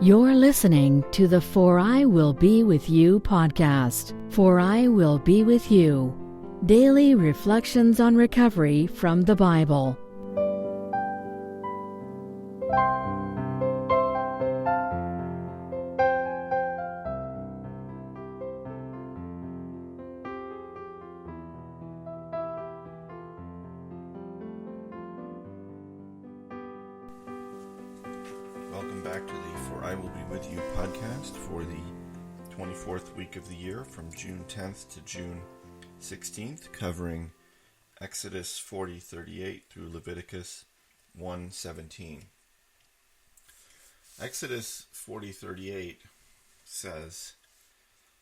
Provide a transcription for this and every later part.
You're listening to the For I Will Be With You podcast. For I Will Be With You. Daily reflections on recovery from the Bible. Welcome back to the For I Will Be With You podcast for the 24th week of the year from June 10th to June 16th, covering Exodus 40:38 through Leviticus 1:17. Exodus 40:38 says,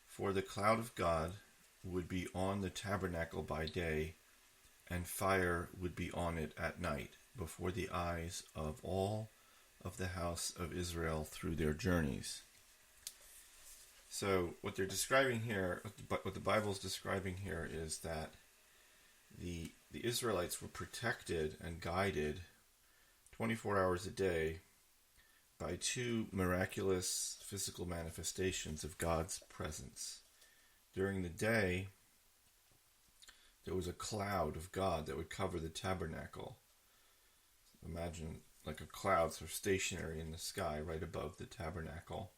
"For the cloud of God would be on the tabernacle by day, and fire would be on it at night, before the eyes of all of the house of Israel through their journeys." So what they're describing here, what the Bible is describing here, is that the Israelites were protected and guided 24 hours a day by two miraculous physical manifestations of God's presence. During the day, there was a cloud of God that would cover the tabernacle. Imagine like a cloud sort of stationary in the sky right above the tabernacle.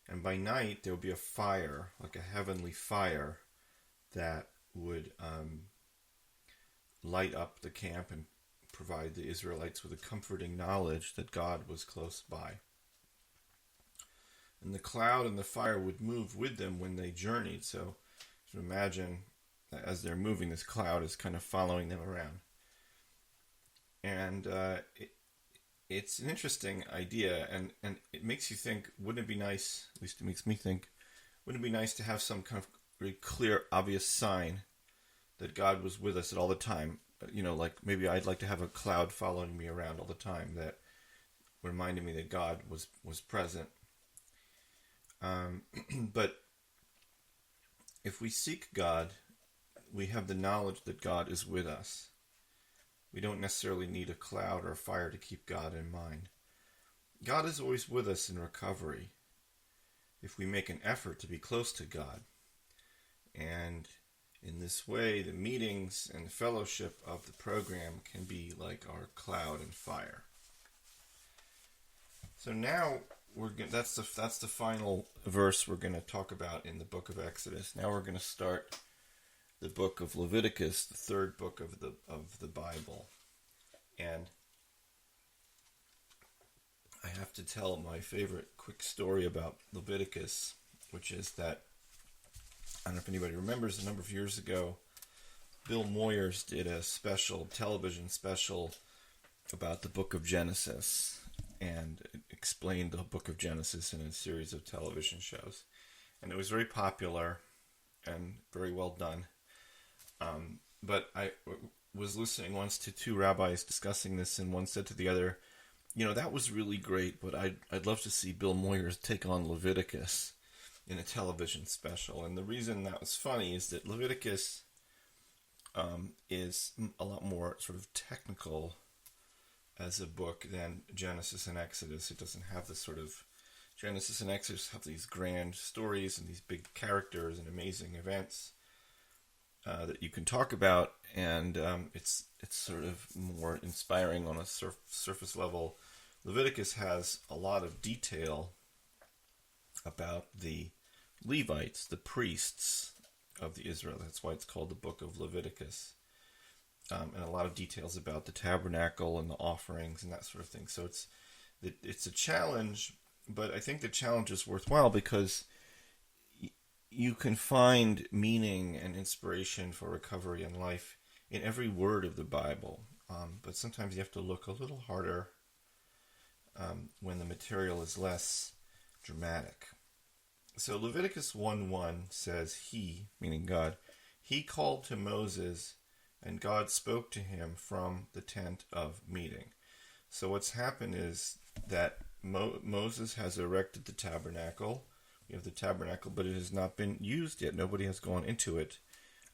And by night there would be a fire, like a heavenly fire, that would light up the camp and provide the Israelites with a comforting knowledge that God was close by. And the cloud and the fire would move with them when they journeyed. So imagine that as they're moving, this cloud is kind of following them around. And it's an interesting idea, and it makes you think, wouldn't it be nice, at least it makes me think, wouldn't it be nice to have some kind of really clear, obvious sign that God was with us at all the time? You know, like maybe I'd like to have a cloud following me around all the time that reminded me that God was present. But if we seek God, we have the knowledge that God is with us. We don't necessarily need a cloud or a fire to keep God in mind. God is always with us in recovery if we make an effort to be close to God. And in this way, the meetings and the fellowship of the program can be like our cloud and fire. So now that's the final verse we're going to talk about in the book of Exodus. Now we're going to start the book of Leviticus, the third book of the Bible. And I have to tell my favorite quick story about Leviticus, which is that, I don't know if anybody remembers, a number of years ago, Bill Moyers did a television special about the book of Genesis, and it explained the book of Genesis in a series of television shows. And it was very popular and very well done. But I was listening once to two rabbis discussing this, and one said to the other, you know, that was really great, but I'd love to see Bill Moyers take on Leviticus in a television special. And the reason that was funny is that Leviticus is a lot more sort of technical as a book than Genesis and Exodus. It doesn't have this sort of, Genesis and Exodus have these grand stories and these big characters and amazing events that you can talk about, and it's sort of more inspiring on a surface level. Leviticus has a lot of detail about the Levites, the priests of the Israel. That's why it's called the book of Leviticus. And a lot of details about the tabernacle and the offerings and that sort of thing. So it's a challenge, but I think the challenge is worthwhile because you can find meaning and inspiration for recovery in life in every word of the Bible. But sometimes you have to look a little harder when the material is less dramatic. So Leviticus 1:1 says, "He," meaning God, "he called to Moses, and God spoke to him from the tent of meeting." So what's happened is that Moses has erected the tabernacle. We have the tabernacle, but it has not been used yet. Nobody has gone into it.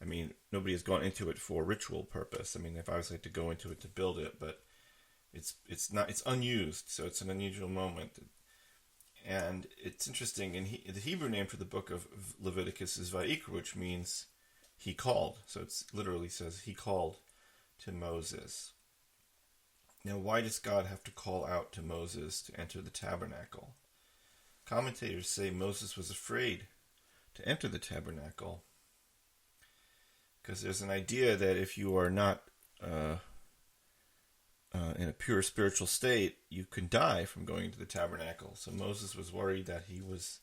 I mean, nobody has gone into it for ritual purpose. I mean, if I was like to go into it to build it, but it's unused, so it's an unusual moment. And it's interesting, the Hebrew name for the book of Leviticus is Vayikra, which means he called. So it literally says he called to Moses. Now, why does God have to call out to Moses to enter the tabernacle? Commentators say Moses was afraid to enter the tabernacle because there's an idea that if you are not in a pure spiritual state, you can die from going into the tabernacle. So Moses was worried that he was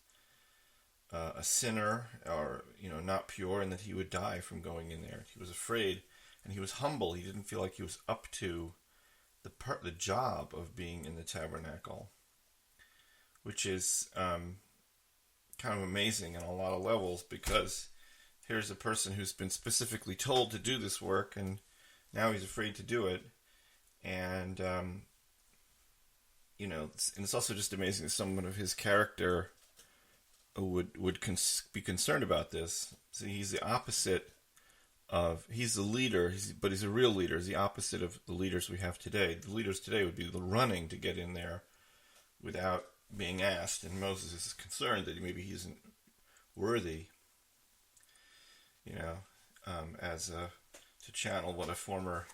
a sinner or not pure, and that he would die from going in there. He was afraid, and he was humble. He didn't feel like he was up to the job of being in the tabernacle, which is kind of amazing on a lot of levels, because here's a person who's been specifically told to do this work, and now he's afraid to do it. And and it's also just amazing that someone of his character would be concerned about this. So he's the opposite of, he's the leader, but he's a real leader. He's the opposite of the leaders we have today. The leaders today would be the running to get in there without being asked, and Moses is concerned that maybe he isn't worthy, to channel what a former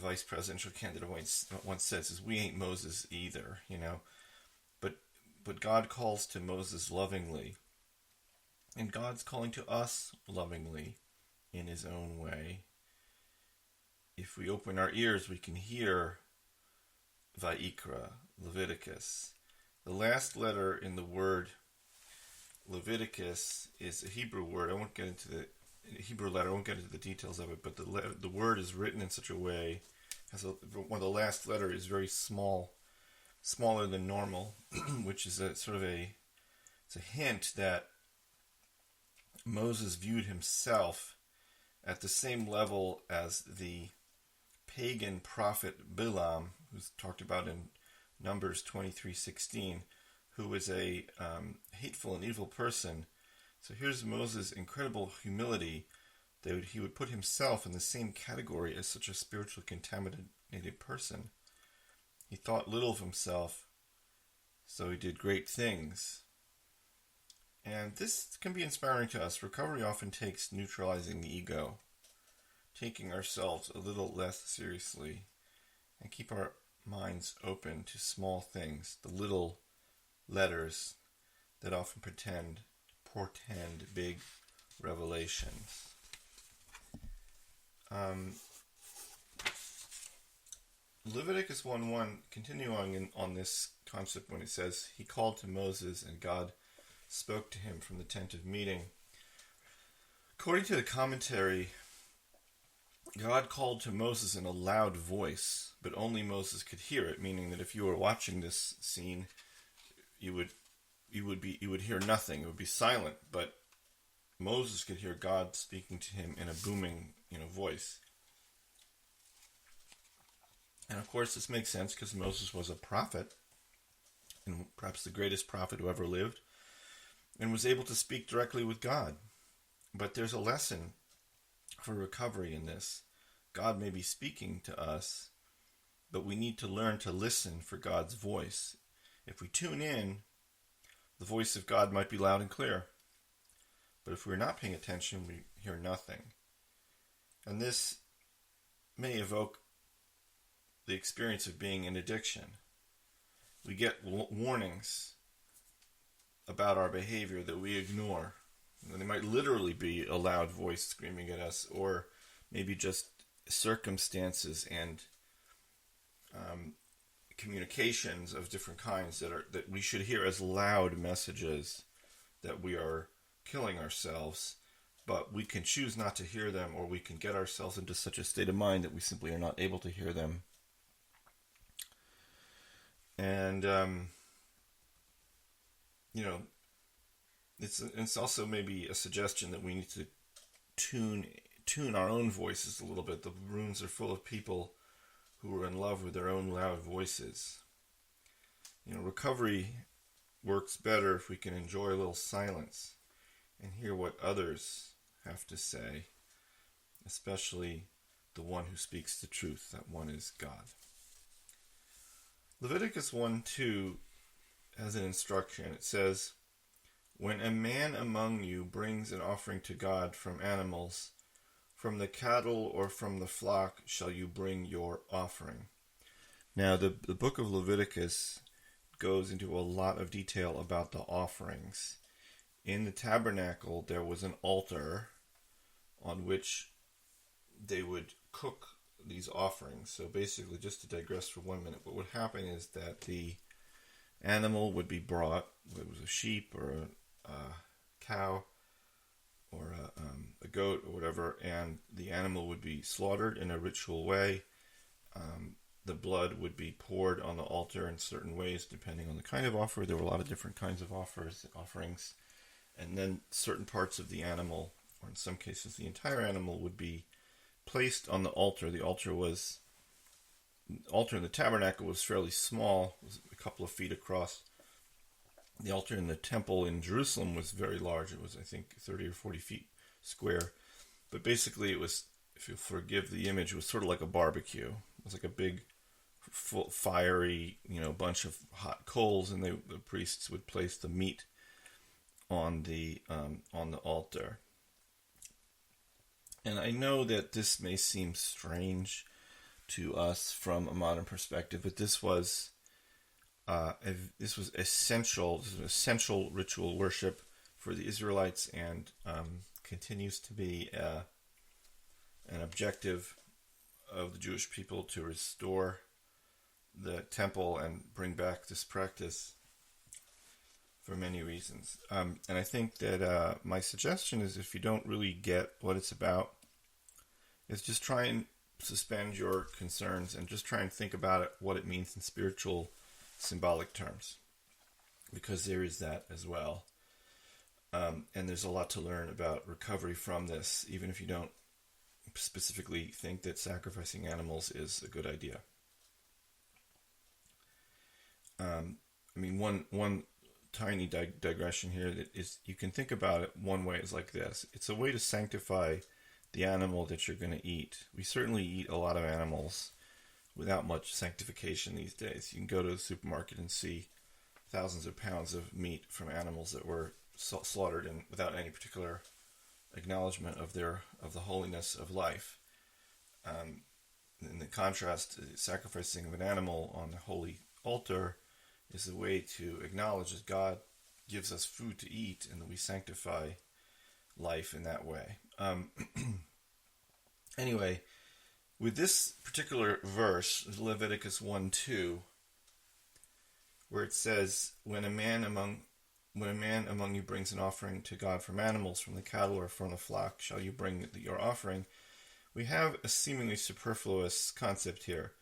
vice presidential candidate once said, says, we ain't Moses either, But God calls to Moses lovingly, and God's calling to us lovingly in his own way. If we open our ears, we can hear Vayikra, Leviticus. The last letter in the word Leviticus is a Hebrew word. I won't get into the Hebrew letter. I won't get into the details of it, but the word is written in such a way, one of the last letters is very small, smaller than normal, which is it's a hint that Moses viewed himself at the same level as the pagan prophet Bilam, who's talked about in Numbers 23:16, who was a hateful and evil person. So here's Moses' incredible humility, that he would put himself in the same category as such a spiritually contaminated person. He thought little of himself, so he did great things. And this can be inspiring to us. Recovery often takes neutralizing the ego, taking ourselves a little less seriously, and keep our minds open to small things, the little letters that often portend big revelations. Leviticus 1:1, continuing on this concept when it says, he called to Moses and God spoke to him from the tent of meeting. According to the commentary, God called to Moses in a loud voice, but only Moses could hear it, meaning that if you were watching this scene, you would hear nothing. It would be silent, but Moses could hear God speaking to him in a booming, voice. And of course, this makes sense because Moses was a prophet, and perhaps the greatest prophet who ever lived, and was able to speak directly with God. But there's a lesson for recovery in this. God may be speaking to us, but we need to learn to listen for God's voice. If we tune in, the voice of God might be loud and clear. But if we're not paying attention, we hear nothing. And this may evoke the experience of being in addiction. We get warnings about our behavior that we ignore. And they might literally be a loud voice screaming at us, or maybe just circumstances and communications of different kinds that we should hear as loud messages that we are killing ourselves, but we can choose not to hear them, or we can get ourselves into such a state of mind that we simply are not able to hear them. And it's also maybe a suggestion that we need to tune our own voices a little bit. The rooms are full of people who are in love with their own loud voices. Recovery works better if we can enjoy a little silence and hear what others have to say, especially the one who speaks the truth. That one is God. Leviticus 1:2 has an instruction. It says, "When a man among you brings an offering to God from animals, from the cattle or from the flock shall you bring your offering." Now, the book of Leviticus goes into a lot of detail about the offerings. In the tabernacle, there was an altar on which they would cook these offerings. So basically, just to digress for 1 minute, what would happen is that the animal would be brought, whether it was a sheep or a cow or a goat or whatever, and the animal would be slaughtered in a ritual way. The blood would be poured on the altar in certain ways, depending on the kind of offer. There were a lot of different kinds of offerings. And then certain parts of the animal, or in some cases the entire animal, would be placed on the altar. The altar in the tabernacle was fairly small, it was a couple of feet across. The altar in the temple in Jerusalem was very large. It was, I think, 30 or 40 feet square. But basically it was, if you'll forgive the image, it was sort of like a barbecue. It was like a big, fiery, bunch of hot coals, and the priests would place the meat on the altar. And I know that this may seem strange to us from a modern perspective, but this was essential. This was an essential ritual worship for the Israelites, and continues to be an objective of the Jewish people to restore the temple and bring back this practice for many reasons. And I think that my suggestion is, if you don't really get what it's about, is just try and suspend your concerns and just try and think about it, what it means in spiritual, symbolic terms, because there is that as well. And there's a lot to learn about recovery from this, even if you don't specifically think that sacrificing animals is a good idea. One tiny digression here that is, you can think about it one way is like this. It's a way to sanctify the animal that you're going to eat. We certainly eat a lot of animals without much sanctification these days. You can go to the supermarket and see thousands of pounds of meat from animals that were slaughtered without any particular acknowledgement of the holiness of life. In the contrast, sacrificing of an animal on the holy altar is a way to acknowledge that God gives us food to eat, and that we sanctify life in that way. Anyway, with this particular verse, Leviticus 1:2, where it says, when a man among you brings an offering to God from animals, from the cattle or from the flock, shall you bring your offering, we have a seemingly superfluous concept here.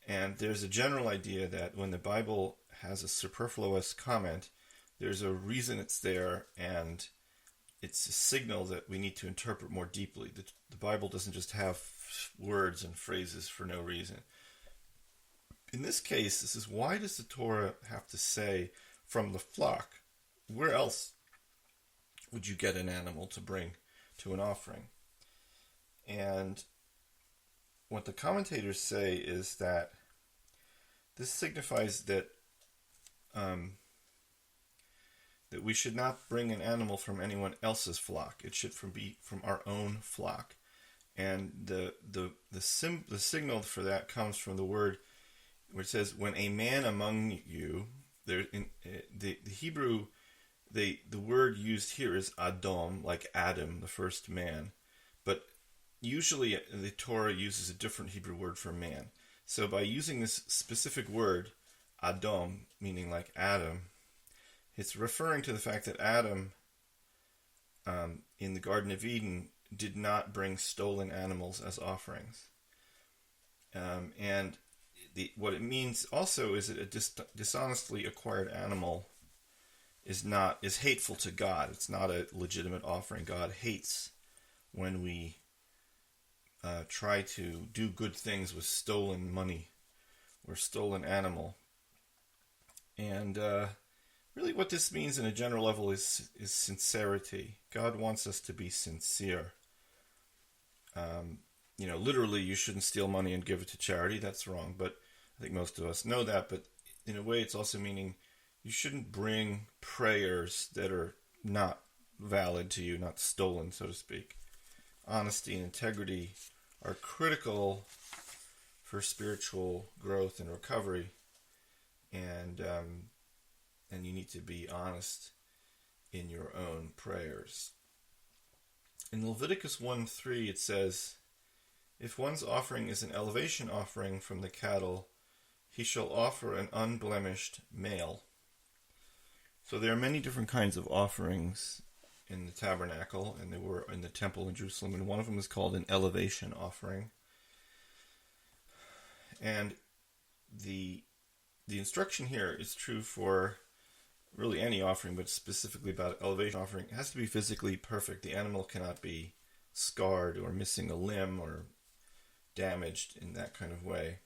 And there's a general idea that when the Bible has a superfluous comment, there's a reason it's there, and it's a signal that we need to interpret more deeply. The Bible doesn't just have words and phrases for no reason. In this case, this is, why does the Torah have to say from the flock? Where else would you get an animal to bring to an offering? And what the commentators say is that this signifies that that we should not bring an animal from anyone else's flock. It should be from our own flock. And the signal for that comes from the word where it says, when a man among you. There in the Hebrew, the word used here is Adam, like Adam, the first man. But usually the Torah uses a different Hebrew word for man. So by using this specific word, Adam, meaning like Adam, it's referring to the fact that Adam, in the Garden of Eden, did not bring stolen animals as offerings. And what it means also is that a dishonestly acquired animal is hateful to God. It's not a legitimate offering. God hates when we try to do good things with stolen money or stolen animal. And really what this means in a general level is sincerity. God wants us to be sincere. Literally, you shouldn't steal money and give it to charity. That's wrong, but I think most of us know that. But in a way, it's also meaning you shouldn't bring prayers that are not valid to you, not stolen, so to speak. Honesty and integrity are critical for spiritual growth and recovery, and you need to be honest in your own prayers. In Leviticus 1:3 it says, "If one's offering is an elevation offering from the cattle, he shall offer an unblemished male." So there are many different kinds of offerings in the tabernacle, and they were in the temple in Jerusalem, and one of them is called an elevation offering. And the instruction here is true for really any offering, but specifically about elevation offering. It has to be physically perfect. The animal cannot be scarred or missing a limb or damaged in that kind of way.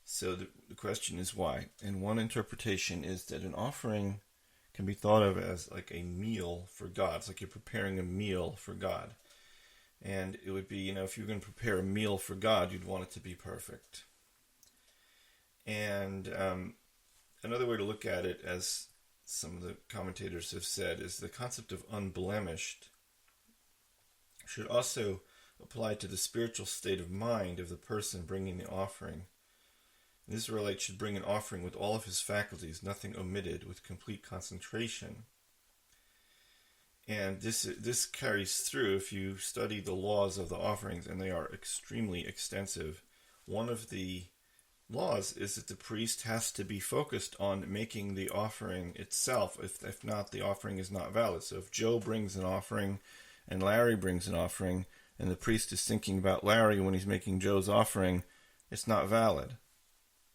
So the question is why? And one interpretation is that an offering can be thought of as like a meal for God. It's like you're preparing a meal for God. And it would be, if you're going to prepare a meal for God, you'd want it to be perfect. And another way to look at it, as some of the commentators have said, is the concept of unblemished should also apply to the spiritual state of mind of the person bringing the offering. An Israelite should bring an offering with all of his faculties, nothing omitted, with complete concentration. And this carries through if you study the laws of the offerings, and they are extremely extensive. One of the laws is that the priest has to be focused on making the offering itself. If not, the offering is not valid. So if Joe brings an offering and Larry brings an offering, and the priest is thinking about Larry when he's making Joe's offering, it's not valid.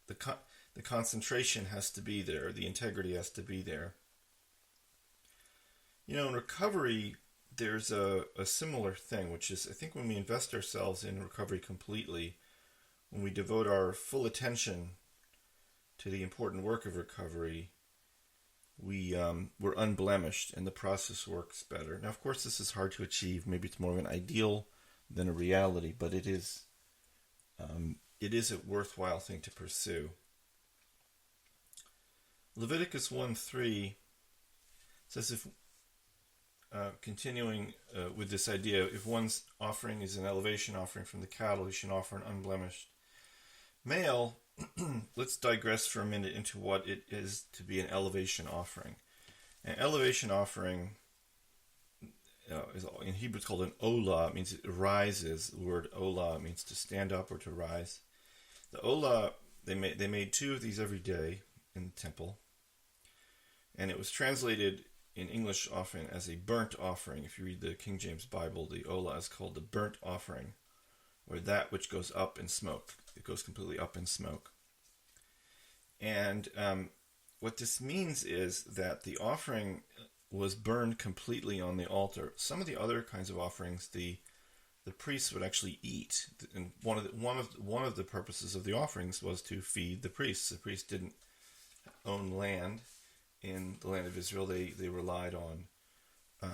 The concentration has to be there. The integrity has to be there. In recovery, there's a similar thing, which is, I think, when we invest ourselves in recovery completely, when we devote our full attention to the important work of recovery, we're unblemished, and the process works better. Now, of course, this is hard to achieve. Maybe it's more of an ideal than a reality, but it is a worthwhile thing to pursue. Leviticus 1:3 says, if continuing with this idea, if one's offering is an elevation offering from the cattle, he should offer an unblemished male. Let's digress for a minute into what it is to be an elevation offering. An elevation offering is in Hebrew it's called an olah. It means it rises. The word olah means to stand up or to rise. The olah, they made 2 of these every day in the temple, and it was translated in English often as a burnt offering. If you read the King James Bible, the olah is called the burnt offering, or that which goes up in smoke. It goes completely up in smoke. And what this means is that the offering was burned completely on the altar. Some of the other kinds of offerings, the priests would actually eat, and one of the purposes of the offerings was to feed the priests. The priests didn't own land in the land of Israel. They relied on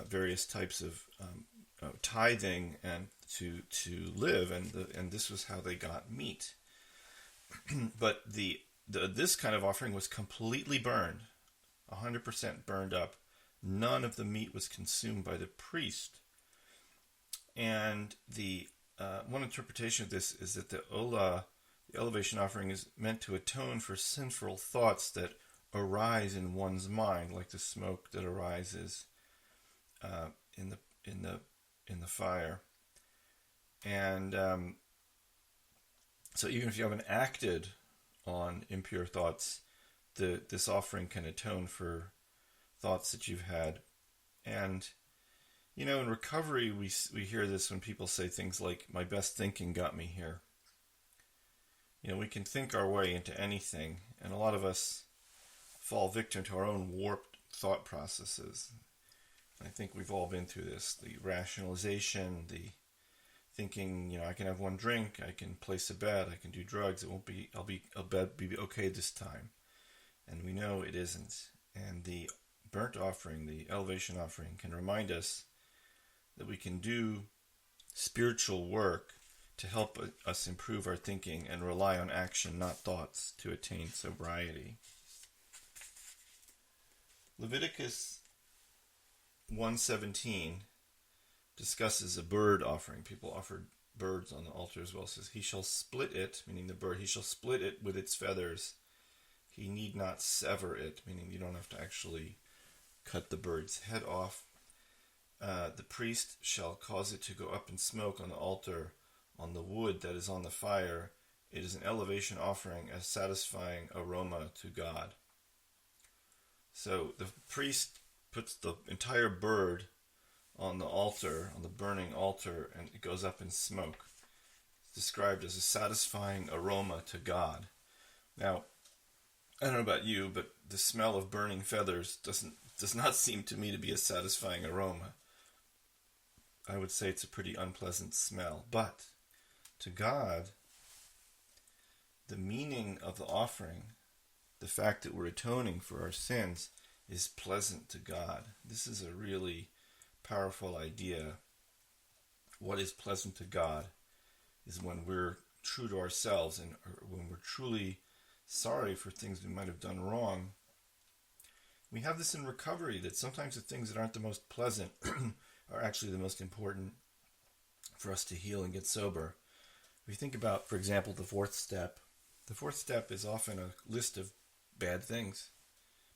various types of tithing and to live, and this was how they got meat. But this kind of offering was completely burned, 100% burned up. None of the meat was consumed by the priest. And the one interpretation of this is that the olah, the elevation offering, is meant to atone for sinful thoughts that arise in one's mind, like the smoke that arises in the fire. And so even if you haven't acted on impure thoughts, this offering can atone for thoughts that you've had. And in recovery, we hear this when people say things like, "My best thinking got me here." We can think our way into anything, and a lot of us fall victim to our own warped thought processes. I think we've all been through this: the rationalization, the thinking, I can have one drink, I can place a bet, I can do drugs, I'll be okay this time. And we know it isn't. And the burnt offering, the elevation offering, can remind us that we can do spiritual work to help us improve our thinking and rely on action, not thoughts, to attain sobriety. Leviticus 1:17 discusses a bird offering. People offered birds on the altar as well. It says, he shall split it, meaning the bird, he shall split it with its feathers. He need not sever it, meaning you don't have to actually cut the bird's head off. The priest shall cause it to go up in smoke on the altar, on the wood that is on the fire. It is an elevation offering, a satisfying aroma to God. So the priest puts the entire bird on the altar, on the burning altar, and it goes up in smoke. It's described as a satisfying aroma to God. Now, I don't know about you, but the smell of burning feathers does not seem to me to be a satisfying aroma. I would say it's a pretty unpleasant smell. But to God, the meaning of the offering, the fact that we're atoning for our sins, is pleasant to God. This is a really powerful idea. What is pleasant to God is when we're true to ourselves and when we're truly sorry for things we might have done wrong. We have this in recovery, that sometimes the things that aren't the most pleasant are actually the most important for us to heal and get sober. If you think about, for example, the fourth step is often a list of bad things,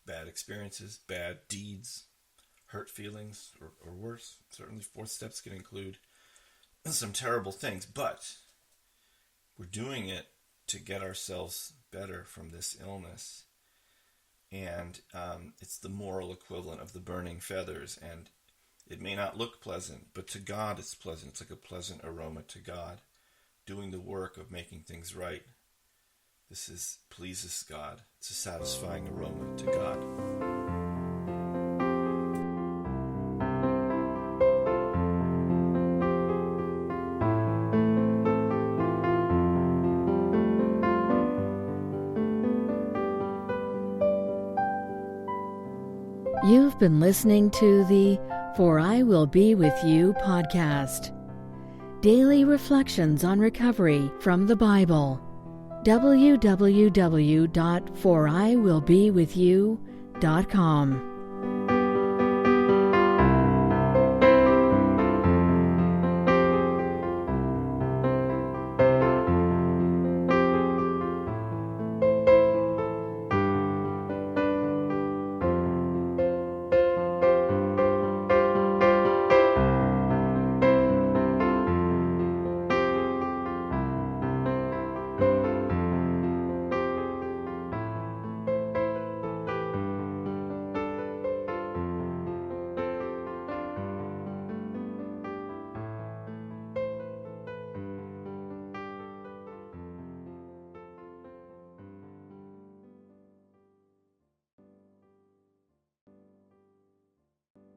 bad experiences, bad deeds, hurt feelings, or worse. Certainly fourth steps can include some terrible things, but we're doing it to get ourselves better from this illness. And it's the moral equivalent of the burning feathers, and it may not look pleasant, but to God it's pleasant. It's like a pleasant aroma to God, doing the work of making things right. This pleases God. It's a satisfying aroma to God. You've been listening to the For I Will Be With You podcast. Daily reflections on recovery from the Bible. www.foriwillbewithyou.com